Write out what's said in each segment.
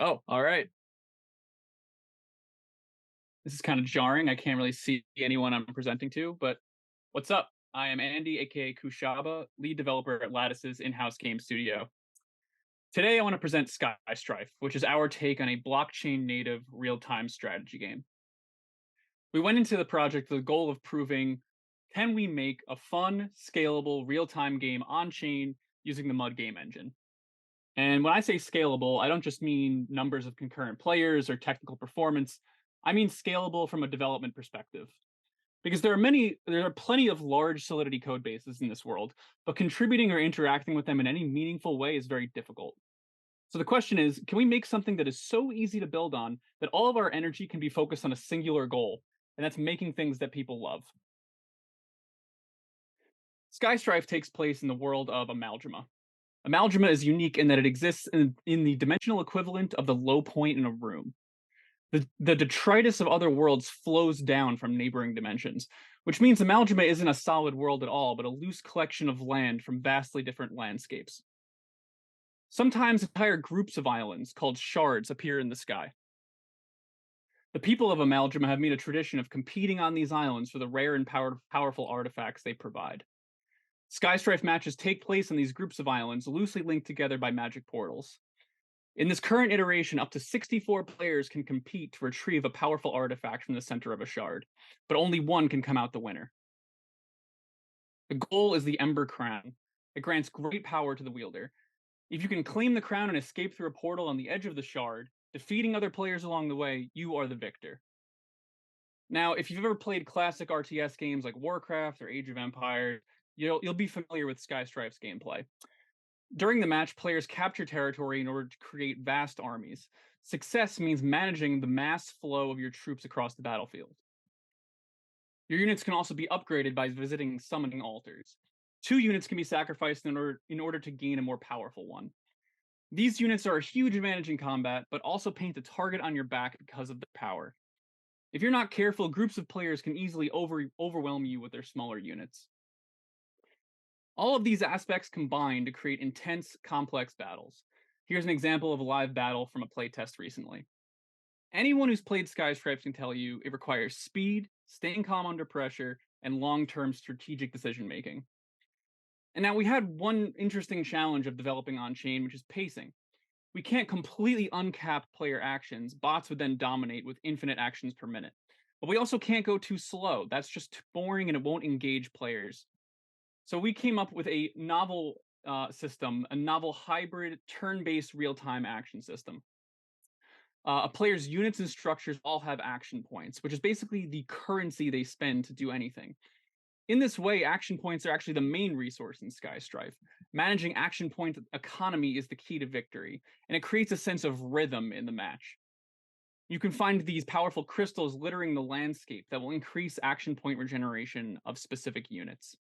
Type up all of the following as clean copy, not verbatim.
Oh, all right. This is kind of jarring. I can't really see anyone I'm presenting to, but what's up? I am Andy, aka Kushaba, lead developer at Lattice's in-house game studio. Today, I want to present Sky Strife, which is our take on a blockchain native real-time strategy game. We went into the project with the goal of proving, can we make a fun, scalable, real-time game on-chain using the Mud game engine? And when I say scalable, I don't just mean numbers of concurrent players or technical performance. I mean scalable from a development perspective. Because there are plenty of large Solidity code bases in this world, but contributing or interacting with them in any meaningful way is very difficult. So the question is, can we make something that is so easy to build on that all of our energy can be focused on a singular goal, and that's making things that people love? Sky Strife takes place in the world of Amalgama. Amalgama is unique in that it exists in the dimensional equivalent of the low point in a room. The detritus of other worlds flows down from neighboring dimensions, which means Amalgama isn't a solid world at all, but a loose collection of land from vastly different landscapes. Sometimes entire groups of islands, called shards, appear in the sky. The people of Amalgama have made a tradition of competing on these islands for the rare and powerful artifacts they provide. Skystrife matches take place in these groups of islands, loosely linked together by magic portals. In this current iteration, up to 64 players can compete to retrieve a powerful artifact from the center of a shard, but only one can come out the winner. The goal is the Ember Crown. It grants great power to the wielder. If you can claim the crown and escape through a portal on the edge of the shard, defeating other players along the way, you are the victor. Now, if you've ever played classic RTS games like Warcraft or Age of Empires, you'll be familiar with Sky Strife's gameplay. During the match, players capture territory in order to create vast armies. Success means managing the mass flow of your troops across the battlefield. Your units can also be upgraded by visiting summoning altars. Two units can be sacrificed in order to gain a more powerful one. These units are a huge advantage in combat, but also paint a target on your back because of their power. If you're not careful, groups of players can easily overwhelm you with their smaller units. All of these aspects combine to create intense, complex battles. Here's an example of a live battle from a playtest recently. Anyone who's played Sky Stripes can tell you it requires speed, staying calm under pressure, and long-term strategic decision making. And now we had one interesting challenge of developing on-chain, which is pacing. We can't completely uncap player actions. Bots would then dominate with infinite actions per minute. But we also can't go too slow. That's just too boring and it won't engage players. So we came up with a novel system, a novel hybrid turn-based real-time action system. A player's units and structures all have action points, which is basically the currency they spend to do anything. In this way, action points are actually the main resource in Sky Strife. Managing action point economy is the key to victory, and it creates a sense of rhythm in the match. You can find these powerful crystals littering the landscape that will increase action point regeneration of specific units.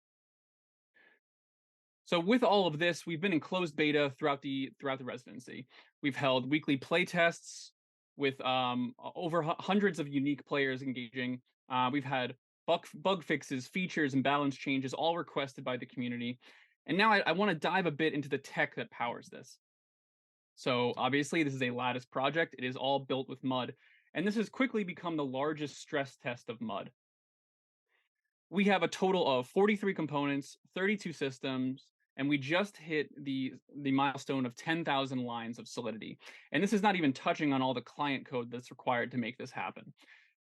So with all of this, we've been in closed beta throughout the residency. We've held weekly playtests with over hundreds of unique players engaging. We've had bug fixes, features, and balance changes all requested by the community. And now I want to dive a bit into the tech that powers this. So obviously, this is a Lattice project. It is all built with Mud, and this has quickly become the largest stress test of Mud. We have a total of 43 components, 32 systems, and we just hit the milestone of 10,000 lines of Solidity. And this is not even touching on all the client code that's required to make this happen.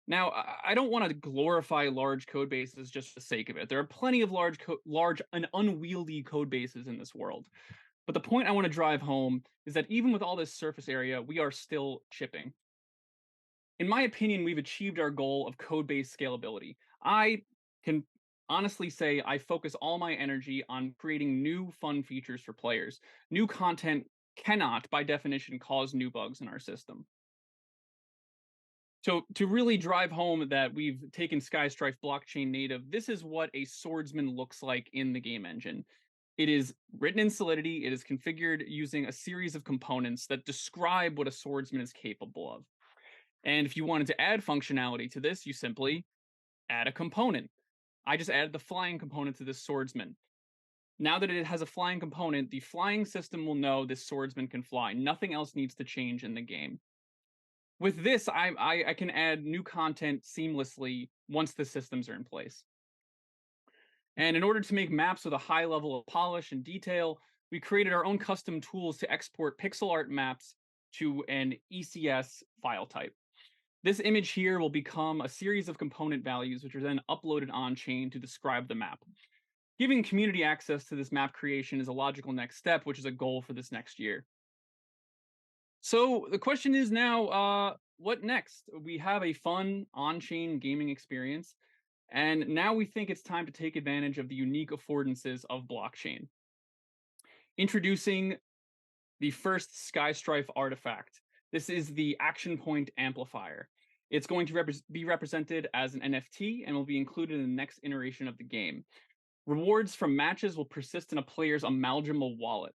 Now, I don't want to glorify large code bases just for the sake of it. There are plenty of large and unwieldy code bases in this world. But the point I want to drive home is that even with all this surface area, we are still shipping. In my opinion, we've achieved our goal of code-based scalability. I can honestly say I focus all my energy on creating new fun features for players. New content cannot, by definition, cause new bugs in our system. So to really drive home that we've taken Sky Strife blockchain native, this is what a swordsman looks like in the game engine. It is written in Solidity. It is configured using a series of components that describe what a swordsman is capable of. And if you wanted to add functionality to this, you simply add a component. I just added the flying component to this swordsman. Now that it has a flying component, the flying system will know this swordsman can fly. Nothing else needs to change in the game. With this, I can add new content seamlessly once the systems are in place. And in order to make maps with a high level of polish and detail, we created our own custom tools to export pixel art maps to an ECS file type. This image here will become a series of component values, which are then uploaded on chain to describe the map. Giving community access to this map creation is a logical next step, which is a goal for this next year. So the question is now, what next? We have a fun on-chain gaming experience, and now we think it's time to take advantage of the unique affordances of blockchain. Introducing the first Sky Strife artifact. This is the action point amplifier. It's going to be represented as an NFT and will be included in the next iteration of the game. Rewards from matches will persist in a player's Amalgama wallet.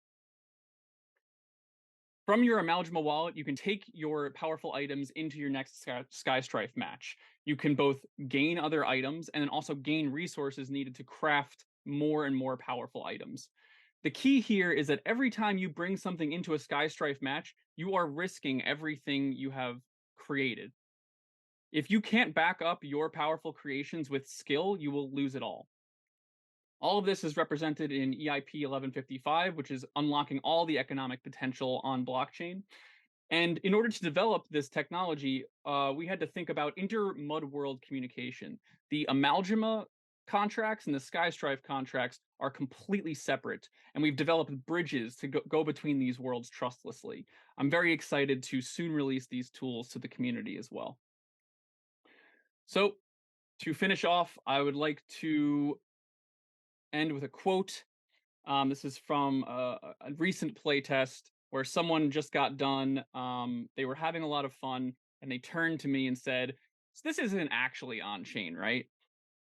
From your Amalgama wallet, you can take your powerful items into your next Sky Strife match. You can both gain other items and then also gain resources needed to craft more and more powerful items. The key here is that every time you bring something into a Sky Strife match, you are risking everything you have created. If you can't back up your powerful creations with skill, you will lose it all. All of this is represented in EIP 1155, which is unlocking all the economic potential on blockchain. And in order to develop this technology, we had to think about inter-mud world communication. The Amalgama contracts and the Sky Strife contracts are completely separate, and we've developed bridges to go between these worlds trustlessly. I'm very excited to soon release these tools to the community as well. So, to finish off, I would like to end with a quote. This is from a recent playtest where someone just got done. They were having a lot of fun, and they turned to me and said, "So this isn't actually on chain, right?"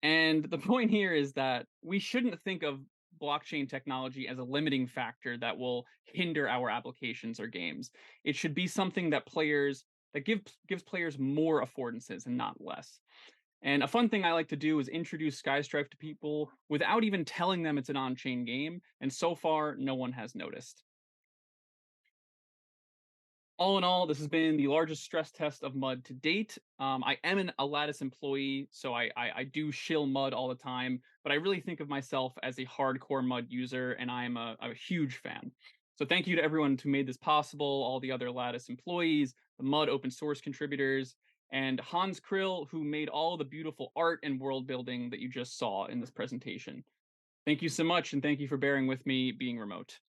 And the point here is that we shouldn't think of blockchain technology as a limiting factor that will hinder our applications or games. It should be something that gives players more affordances and not less. And a fun thing I like to do is introduce Skystrife to people without even telling them it's an on-chain game, and so far, no one has noticed. All in all, this has been the largest stress test of Mud to date. I am a Lattice employee, so I do shill Mud all the time, but I really think of myself as a hardcore Mud user, and I'm a huge fan. So thank you to everyone who made this possible, all the other Lattice employees, the Mud open source contributors, and Hans Krill, who made all the beautiful art and world building that you just saw in this presentation. Thank you so much, and thank you for bearing with me being remote.